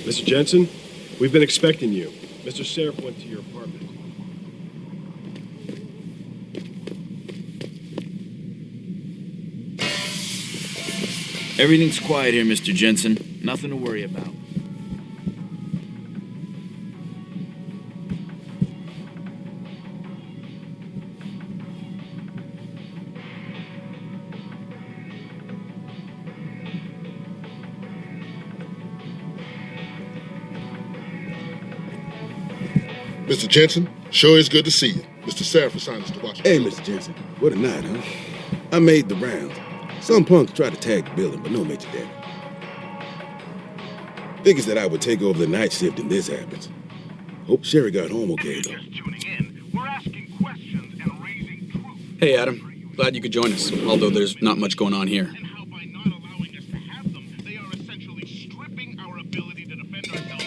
Mr. Jensen, we've been expecting you. Mr. Sheriff went to your apartment. Everything's quiet here, Mr. Jensen. Nothing to worry about. Mr. Jensen, sure is good to see you. Mr. Sheriff assigned us to watch. Hey, Mr. Jensen. What a night, huh? I made the rounds. Some punks tried to tag the building, but no major damage. Figures that I would take over the night shift and this happens. Hope Sherry got home okay, though. Just tuning in. We're asking questions and raising truth. Hey, Adam. Glad you could join us, although there's not much going on here. And how by not allowing us to have them, they are essentially stripping our ability to defend ourselves.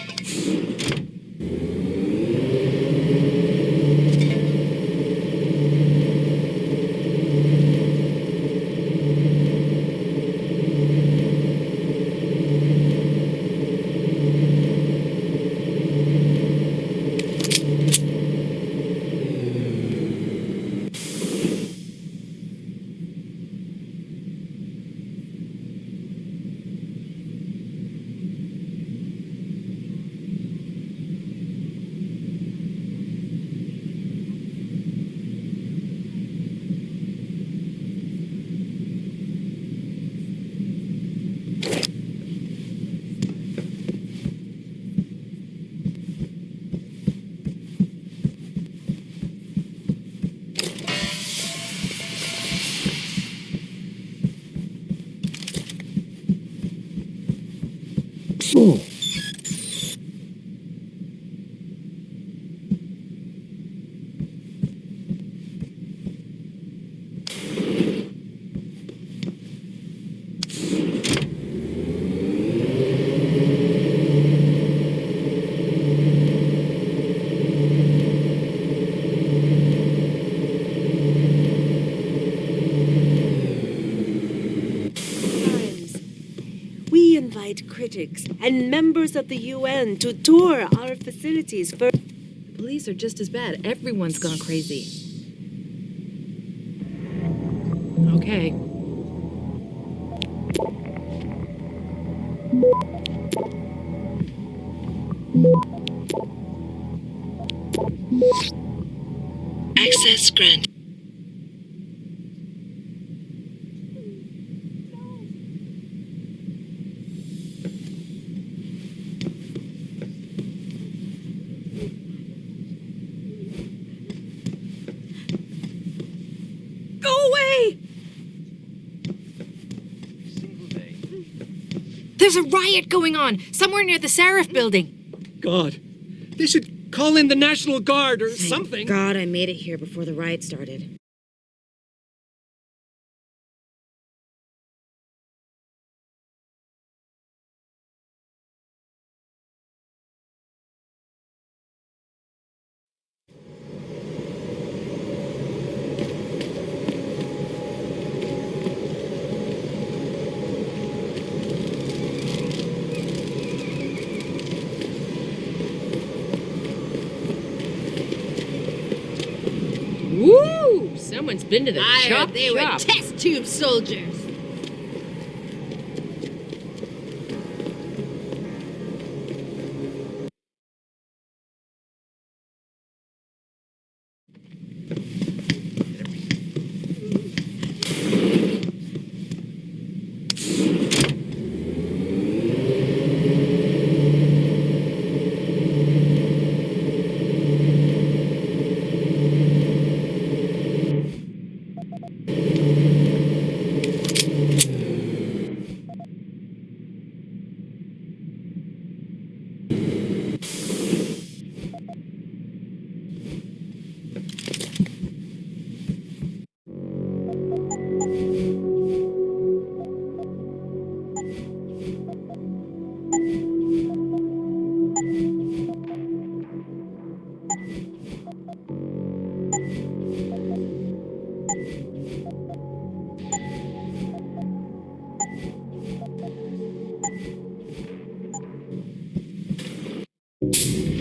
Critics and members of the UN to tour our facilities for... The police are just as bad. Everyone's gone crazy. Okay. Access granted. There's a riot going on somewhere near the Sheriff building. God, they should call in the National Guard or something. God, I made it here before the riot started. Woo! Someone's been to the I chop heard they were shop. test tube soldiers.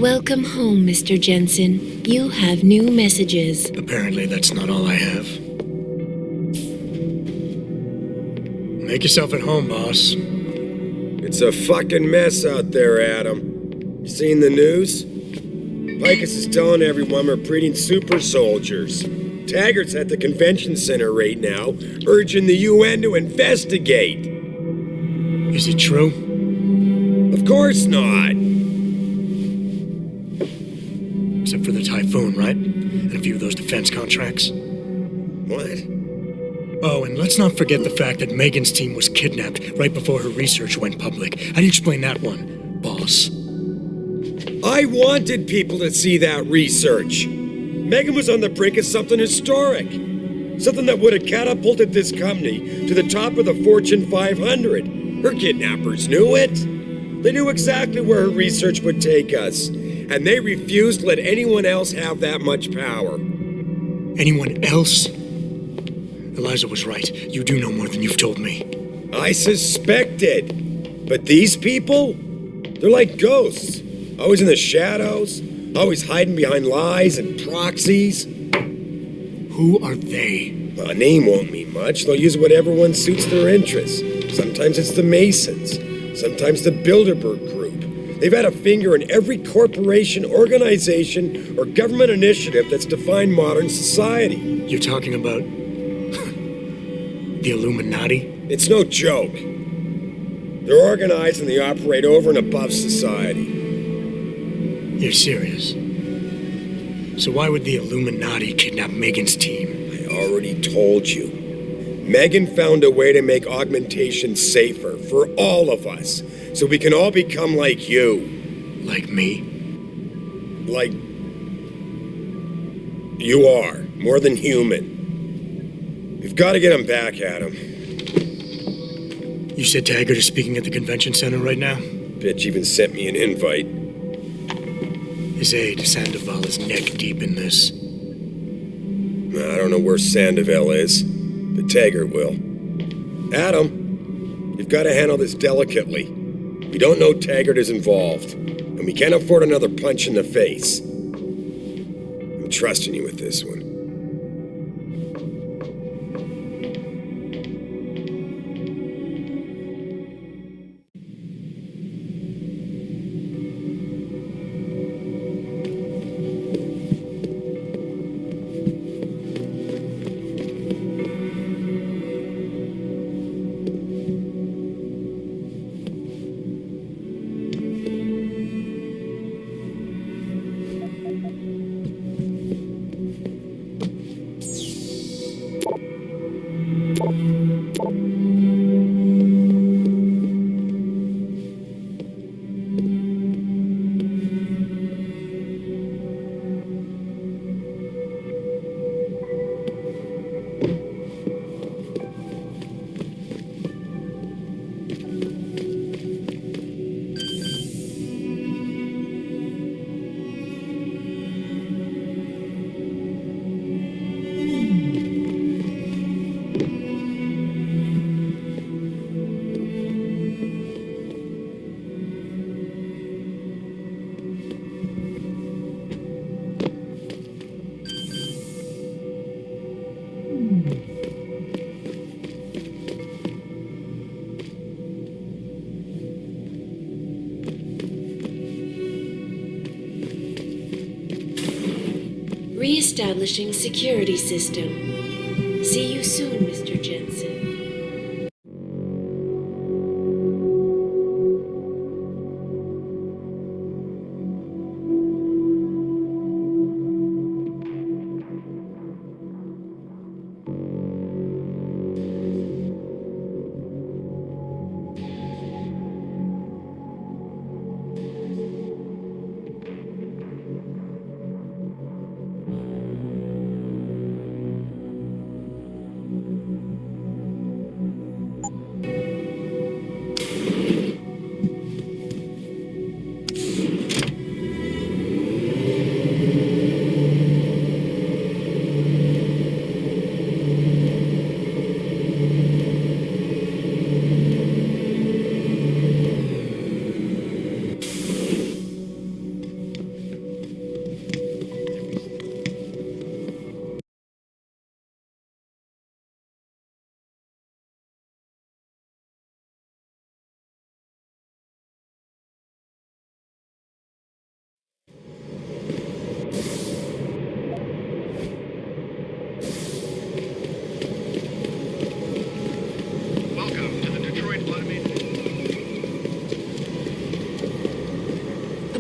Welcome home, Mr. Jensen. You have new messages. Apparently, that's not all I have. Make yourself at home, boss. It's a fucking mess out there, Adam. You seen the news? Picus is telling everyone we're breeding super soldiers. Taggart's at the convention center right now, urging the UN to investigate. Is it true? Of course not. Except for the Typhoon, right? And a few of those defense contracts. What? Oh, and let's not forget the fact that Megan's team was kidnapped right before her research went public. How do you explain that one, boss? I wanted people to see that research. Megan was on the brink of something historic. Something that would have catapulted this company to the top of the Fortune 500. Her kidnappers knew it. They knew exactly where her research would take us. And they refused to let anyone else have that much power. Anyone else? Eliza was right. You do know more than you've told me. I suspected. But these people? They're like ghosts. Always in the shadows. Always hiding behind lies and proxies. Who are they? Well, a name won't mean much. They'll use whatever one suits their interests. Sometimes it's the Masons. Sometimes the Bilderberg Group. They've had a finger in every corporation, organization, or government initiative that's defined modern society. You're talking about the Illuminati? It's no joke. They're organized and they operate over and above society. You're serious? So why would the Illuminati kidnap Megan's team? I already told you. Megan found a way to make augmentation safer for all of us, so we can all become like you. Like me? Like... you are. More than human. We've got to get him back, Adam. You said Taggart is speaking at the convention center right now? Bitch even sent me an invite. His aide, Sandoval, is neck deep in this. I don't know where Sandoval is, but Taggart will. Adam, you've got to handle this delicately. We don't know Taggart is involved, and we can't afford another punch in the face. I'm trusting you with this one. Re-establishing security system. See you soon, Mr. Jensen.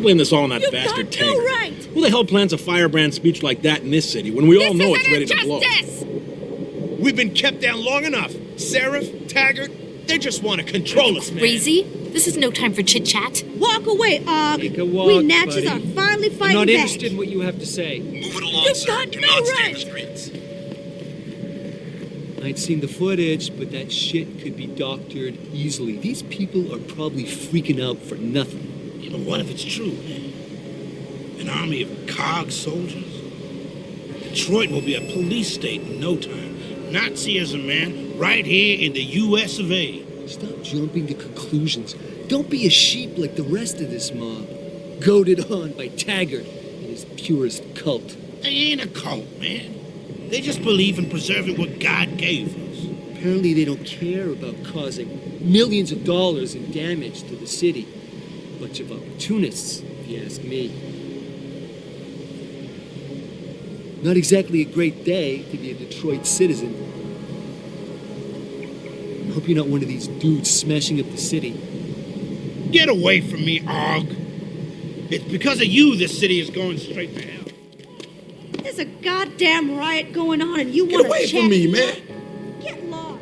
blame this all on that You've bastard got no Taggart. right. Who the hell plans a firebrand speech like that in this city when we all know it's ready to blow? We've been kept down long enough. Seraph, Taggart, they just want to control us, man. Crazy? This is no time for chit-chat. Walk away, Og. Take a walk, We Natchez buddy. are finally I'm fighting not back. interested in what you have to say. Move it along, You've sir. got Do no not stay in right. the streets. I'd seen the footage, but that shit could be doctored easily. These people are probably freaking out for nothing. You know, what if it's true, man? An army of COG soldiers? Detroit will be a police state in no time. Nazism, man, right here in the U.S. of A. Stop jumping to conclusions. Don't be a sheep like the rest of this mob. Goaded on by Taggart and his purest cult. They ain't a cult, man. They just believe in preserving what God gave us. Apparently they don't care about causing millions of dollars in damage to the city. Bunch of opportunists, if you ask me. Not exactly a great day to be a Detroit citizen. I hope you're not one of these dudes smashing up the city. Get away from me, Og. It's because of you this city is going straight to hell. There's a goddamn riot going on and you Get want to away chat. from me, man. Get lost.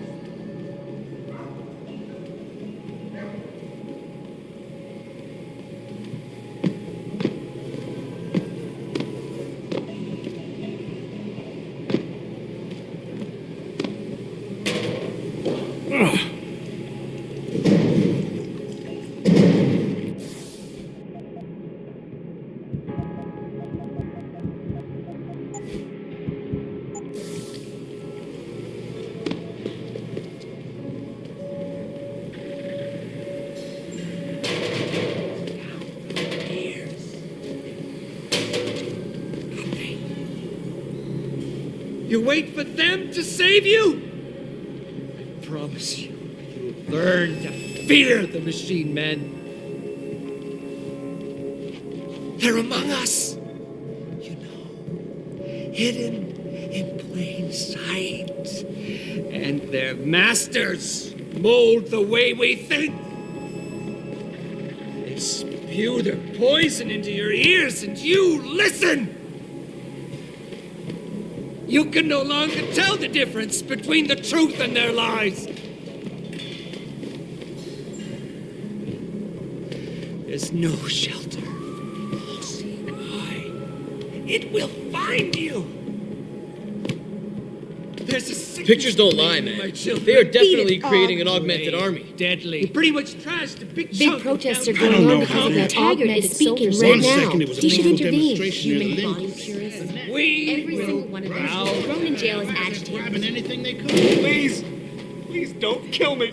You wait for them to save you? I promise you, you'll learn to fear the machine men. They're among us. You know, hidden in plain sight. And their masters mold the way we think. They spew their poison into your ears and you listen. You can no longer tell the difference between the truth and their lies. There's no shelter from the all-seeing eye. It will find you. There's a sickness Pictures don't lie, in my man. children. They are definitely Beat it, creating an Og. augmented army. Deadly. You pretty much trashed a big Big chunk protests of are downtown. going on know because how of that Taggart augmented is speaking soldiers. right One now. second it was a He should peaceful intervene. demonstration near the Human Lincoln. body purists. We Every will single one of them bow. should be thrown in jail as Grabbing agitators. anything they could. Please, please don't kill me.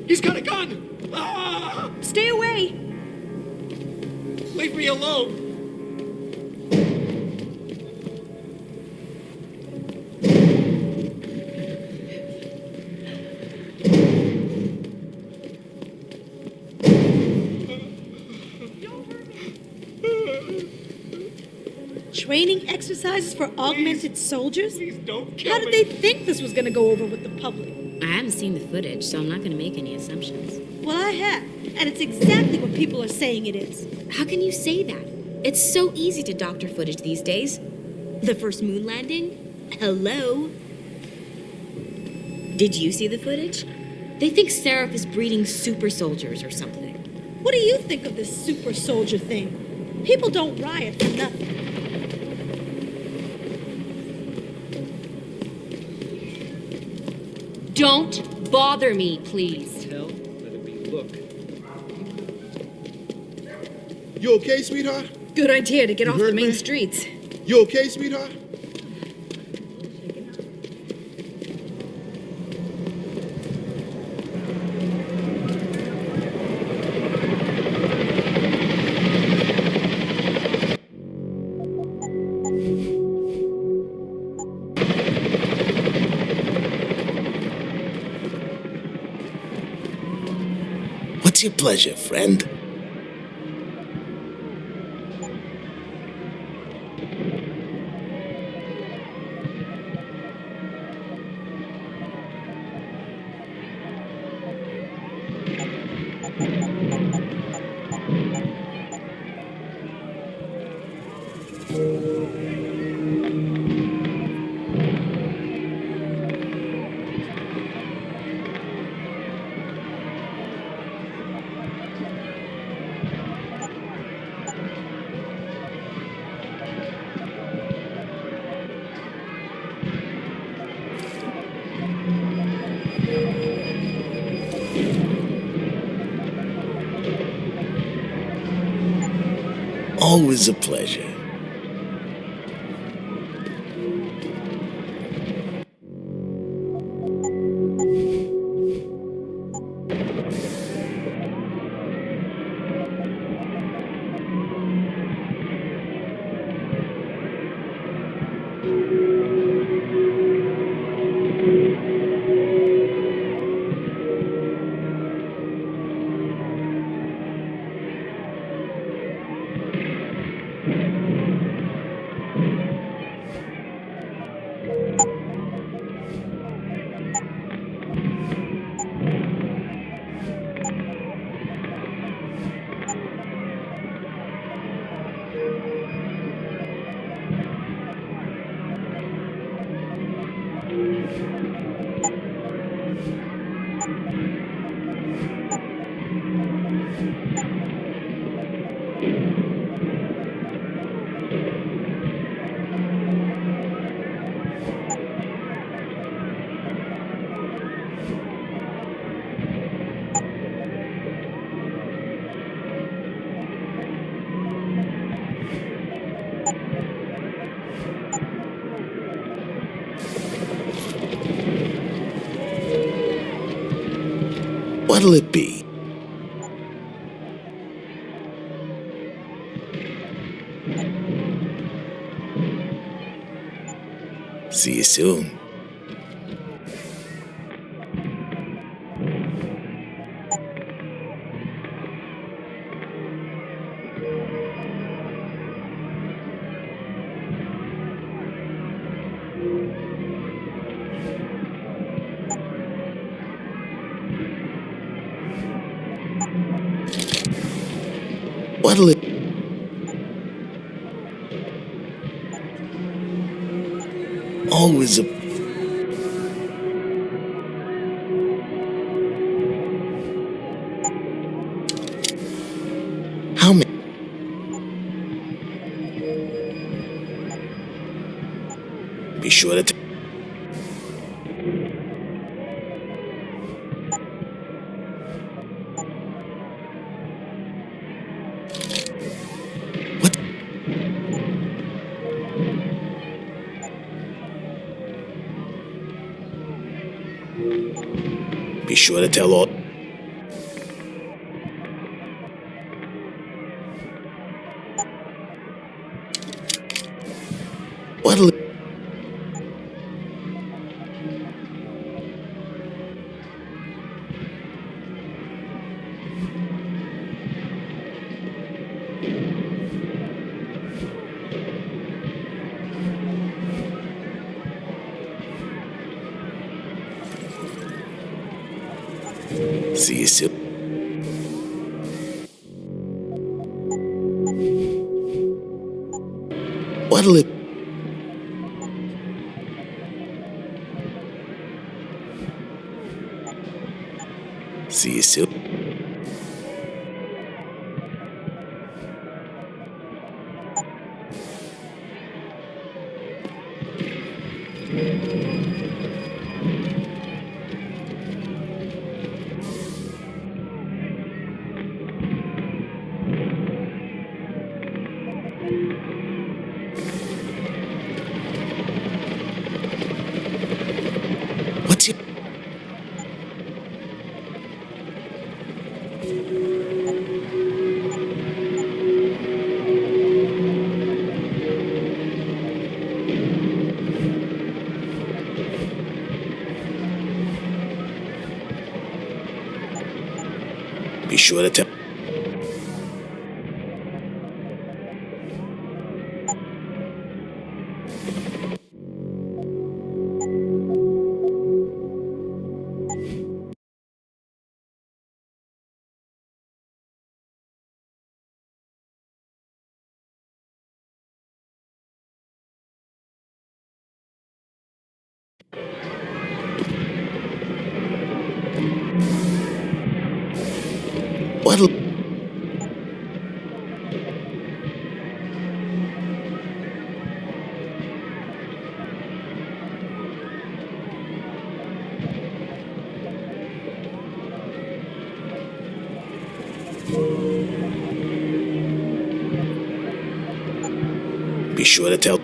He's got a gun! Ah! Stay away. Leave me alone! Training exercises for augmented soldiers? Please don't kill How did they think this was going to go over with the public? I haven't seen the footage, so I'm not going to make any assumptions. Well, I have. And it's exactly what people are saying it is. How can you say that? It's so easy to doctor footage these days. The first moon landing? Hello? Did you see the footage? They think Seraph is breeding super soldiers or something. What do you think of this super soldier thing? People don't riot for nothing. Don't bother me, please. Tell, let it be look. You okay, sweetheart? Good idea to get You off the heard main me? streets. You okay, sweetheart? What's your pleasure, friend? Always a pleasure. What'll it be? See you soon. What'll it... Always a... How many... Be sure to... Be sure to tell all... What'll... See you soon. What'll it... See you soon. What's your... Be sure to tell... What'll... Be sure to tell.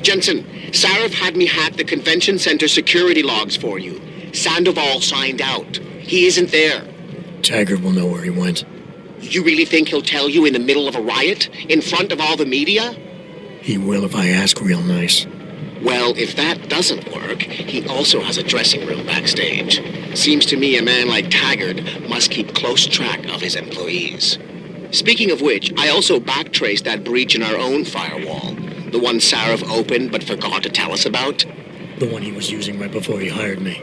Jensen, Sarif had me hack the convention center security logs for you. Sandoval signed out. He isn't there. Taggart will know where he went. You really think he'll tell you in the middle of a riot? In front of all the media? He will if I ask real nice. Well, if that doesn't work, he also has a dressing room backstage. Seems to me a man like Taggart must keep close track of his employees. Speaking of which, I also backtraced that breach in our own firewall. The one Sarif opened but forgot to tell us about. The one he was using right before he hired me.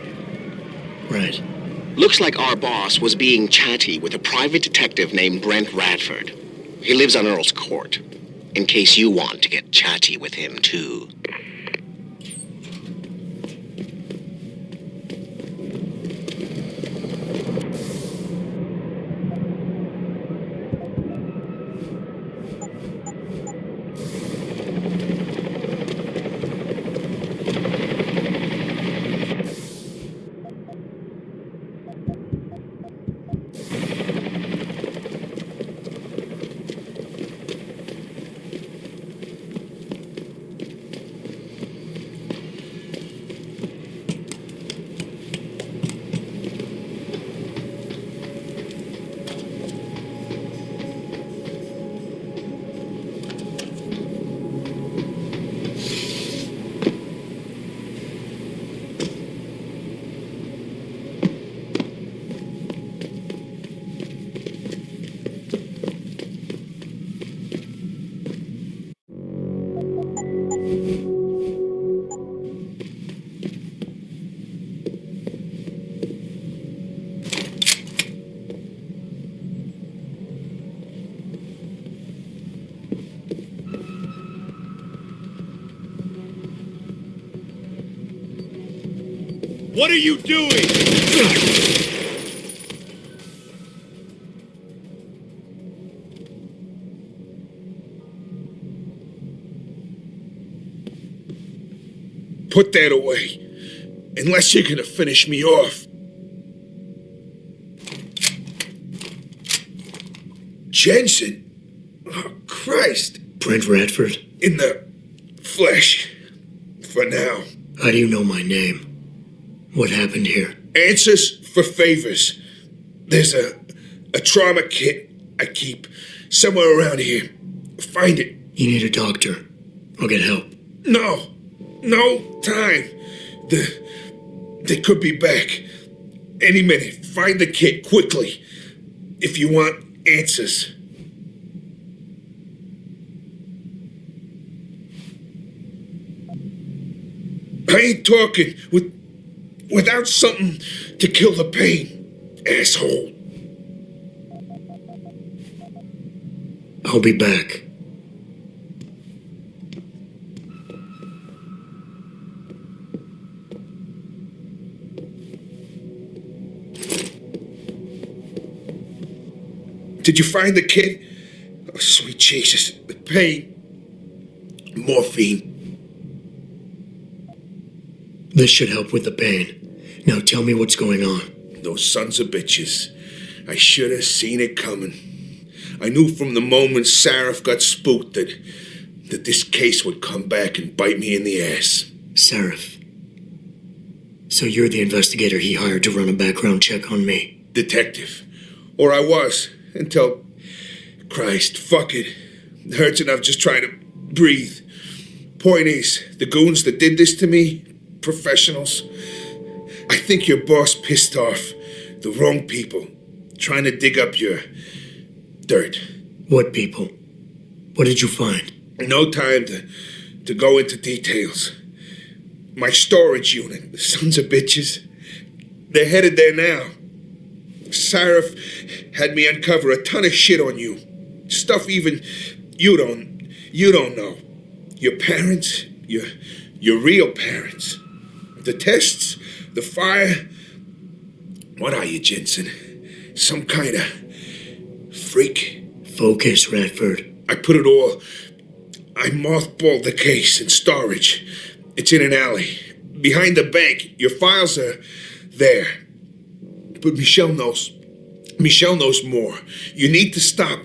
Right. Looks like our boss was being chatty with a private detective named Brent Radford. He lives on Earl's Court. In case you want to get chatty with him, too. What are you doing? Put that away. Unless you're gonna finish me off. Jensen? Oh, Christ. Brent Radford? In the flesh. For now. How do you know my name? What happened here? Answers for favors. There's a trauma kit I keep somewhere around here. Find it. You need a doctor. I'll get help. No time. They could be back any minute. Find the kit quickly if you want answers. I ain't talking without something to kill the pain, asshole. I'll be back. Did you find the kid? Oh, sweet Jesus. The pain. Morphine. This should help with the pain. Now tell me what's going on. Those sons of bitches. I should have seen it coming. I knew from the moment Sarif got spooked that this case would come back and bite me in the ass. Sarif. So you're the investigator he hired to run a background check on me? Detective. Or I was. Until, Christ, fuck it. It hurts enough just trying to breathe. Point is, the goons that did this to me, professionals. I think your boss pissed off the wrong people, trying to dig up your Dirt. What people? What did you find? No time to go into details. My storage unit, the sons of bitches. They're headed there now. Sarif had me uncover a ton of shit on you. Stuff even you don't know. Your parents, your real parents. The tests, the fire. What are you, Jensen? Some kind of freak? Focus, Radford. I mothballed the case in storage. It's in an alley. Behind the bank. Your files are there. But Michelle knows. Michelle knows more. You need to stop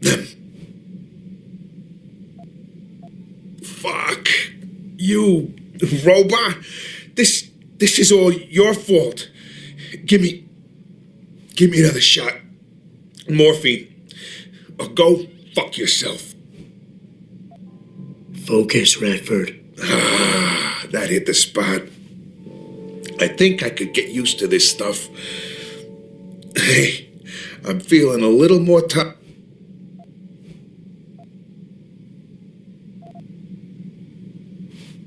them. Fuck. You robot. This is all your fault. Give me another shot. Morphine. Or go fuck yourself. Focus, Radford. Ah, that hit the spot. I think I could get used to this stuff. Hey, I'm feeling a little more tough.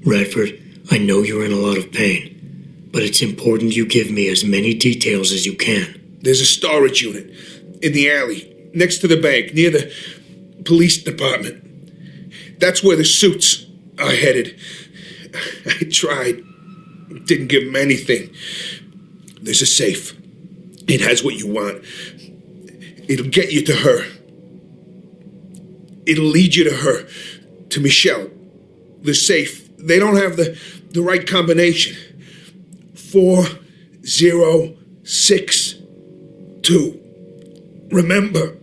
Radford, I know you're in a lot of pain, but it's important you give me as many details as you can. There's a storage unit in the alley, next to the bank, near the police department. That's where the suits are headed. I tried. Didn't give them anything. There's a safe. It has what you want. It'll get you to her. It'll lead you to her. To Michelle. The safe. They don't have the right combination. 4062. Remember.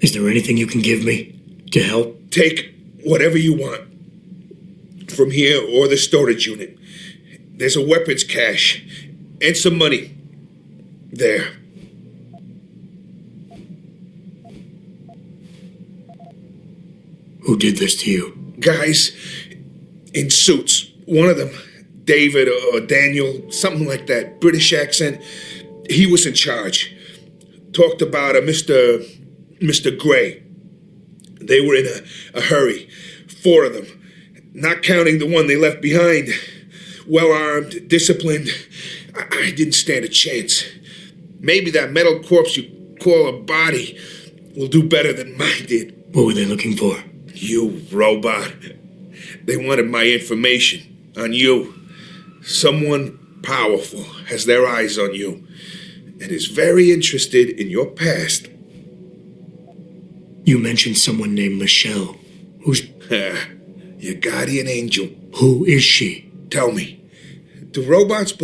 Is there anything you can give me to help? Take whatever you want. From here or the storage unit. There's a weapons cache and some money. There. Who did this to you? Guys in suits. One of them, David or Daniel, something like that. British accent. He was in charge. Talked about a Mr. Gray. They were in a hurry. 4 of them. Not counting the one they left behind. Well-armed, disciplined. I didn't stand a chance. Maybe that metal corpse you call a body will do better than mine did. What were they looking for? You robot. They wanted my information on you. Someone powerful has their eyes on you and is very interested in your past. You mentioned someone named Michelle. Who's... Your guardian angel. Who is she? Tell me, do robots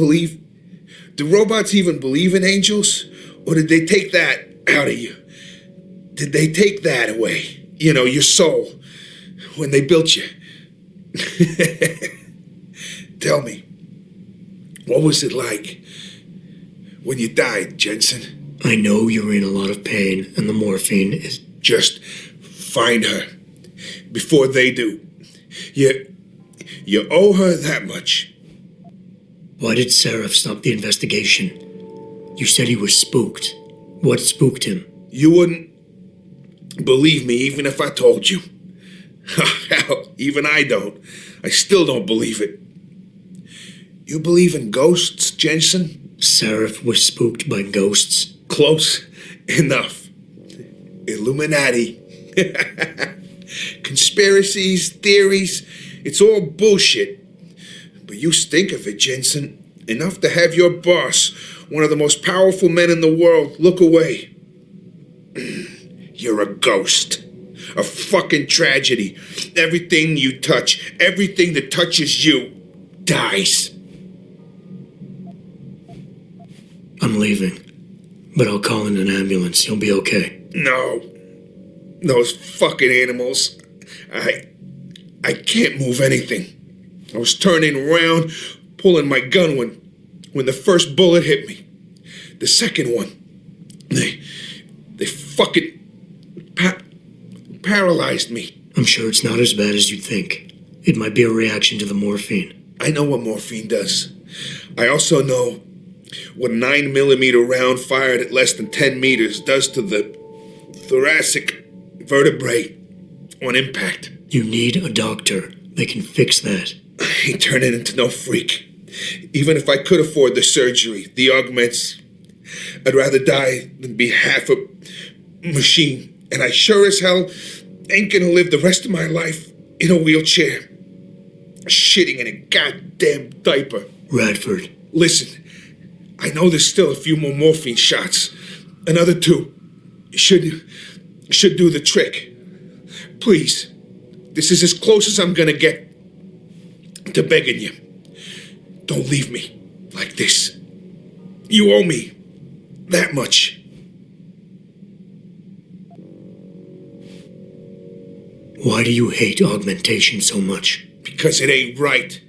even believe in angels? Or did they take that out of you? Did they take that away? You know, your soul, when they built you? Tell me, what was it like when you died, Jensen? I know you're in a lot of pain, and the morphine is... Just find her before they do. You owe her that much. Why did Sarif stop the investigation? You said he was spooked. What spooked him? You wouldn't believe me even if I told you. Hell, even I don't. I still don't believe it. You believe in ghosts, Jensen? Sarif was spooked by ghosts? Close enough. Illuminati. Conspiracies, theories, it's all bullshit. But you stink of it, Jensen. Enough to have your boss, one of the most powerful men in the world, look away. You're a ghost. A fucking tragedy. Everything you touch, everything that touches you, dies. I'm leaving, but I'll call in an ambulance. You'll be okay. No. Those fucking animals. I can't move anything. I was turning around, pulling my gun when the first bullet hit me. The second one, they fucking paralyzed me. I'm sure it's not as bad as you think. It might be a reaction to the morphine. I know what morphine does. I also know what a 9mm round fired at less than 10 meters does to the thoracic vertebrae on impact. You need a doctor. They can fix that. I ain't turning into no freak. Even if I could afford the surgery, the augments, I'd rather die than be half a machine. And I sure as hell ain't gonna live the rest of my life in a wheelchair, shitting in a goddamn diaper. Radford. Listen, I know there's still a few more morphine shots. Another 2 should do the trick. Please, this is as close as I'm gonna get to begging you. Don't leave me like this. You owe me that much. Why do you hate augmentation so much? Because it ain't right.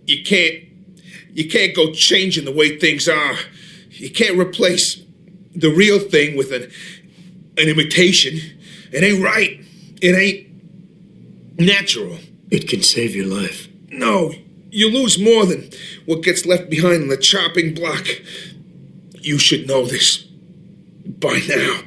You can't go changing the way things are. You can't replace the real thing with an imitation. It ain't right. It ain't natural. It can save your life. No, you lose more than what gets left behind on the chopping block. You should know this by now.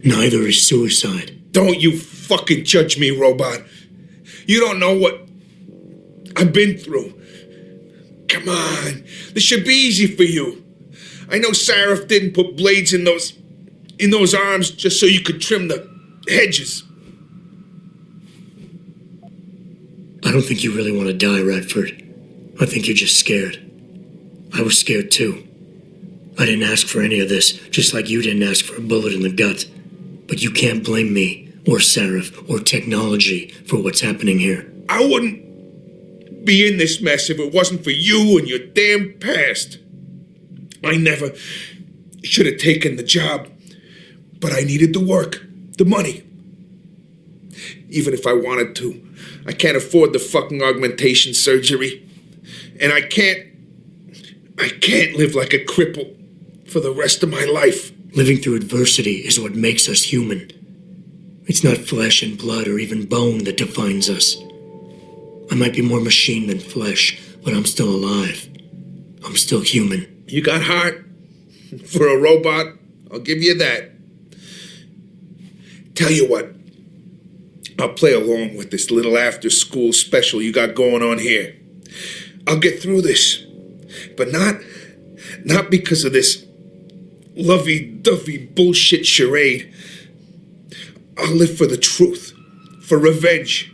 Neither is suicide. Don't you fucking judge me, robot. You don't know what I've been through. Come on, this should be easy for you. I know Sarif didn't put blades in those arms just so you could trim the hedges. I don't think you really want to die, Radford. I think you're just scared. I was scared too. I didn't ask for any of this, just like you didn't ask for a bullet in the gut. But you can't blame me, or Sarif, or technology for what's happening here. I wouldn't be in this mess if it wasn't for you and your damn past. I never should have taken the job, but I needed the work, the money. Even if I wanted to, I can't afford the fucking augmentation surgery. And I can't live like a cripple for the rest of my life. Living through adversity is what makes us human. It's not flesh and blood or even bone that defines us. I might be more machine than flesh, but I'm still alive. I'm still human. You got heart for a robot. I'll give you that. Tell you what, I'll play along with this little after-school special you got going on here. I'll get through this, but not because of this lovey-dovey bullshit charade. I'll live for the truth, for revenge.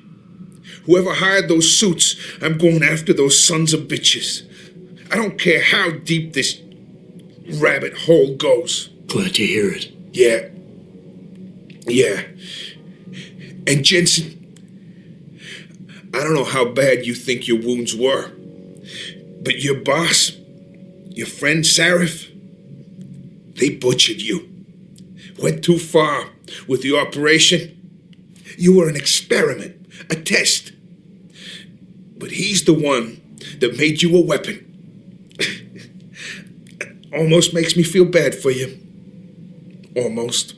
Whoever hired those suits, I'm going after those sons of bitches. I don't care how deep this rabbit hole goes. Glad to hear it. Yeah. And Jensen, I don't know how bad you think your wounds were, but your boss, your friend Sarif, they butchered you. Went too far with the operation. You were an experiment, a test. But he's the one that made you a weapon. Almost makes me feel bad for you. Almost.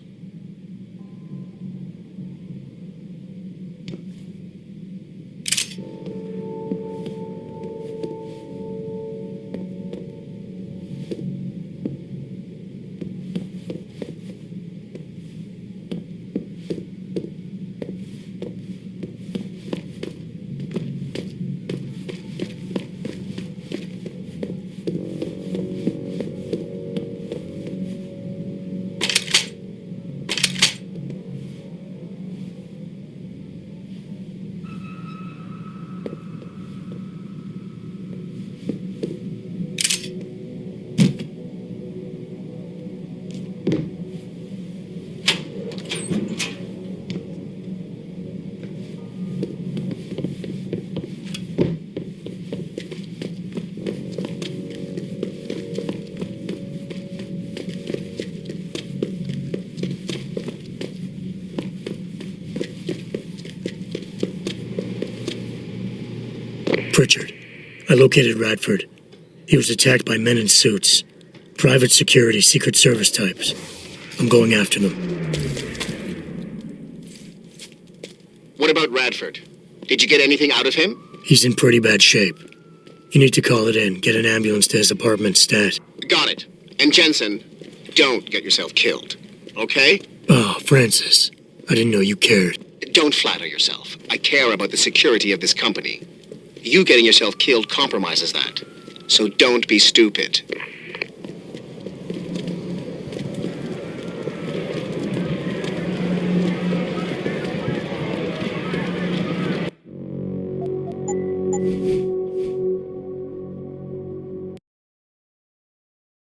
Pritchard. I located Radford. He was attacked by men in suits. Private security, Secret Service types. I'm going after them. What about Radford? Did you get anything out of him? He's in pretty bad shape. You need to call it in. Get an ambulance to his apartment stat. Got it. And Jensen, don't get yourself killed. Okay? Oh, Francis. I didn't know you cared. Don't flatter yourself. I care about the security of this company. You getting yourself killed compromises that. So don't be stupid.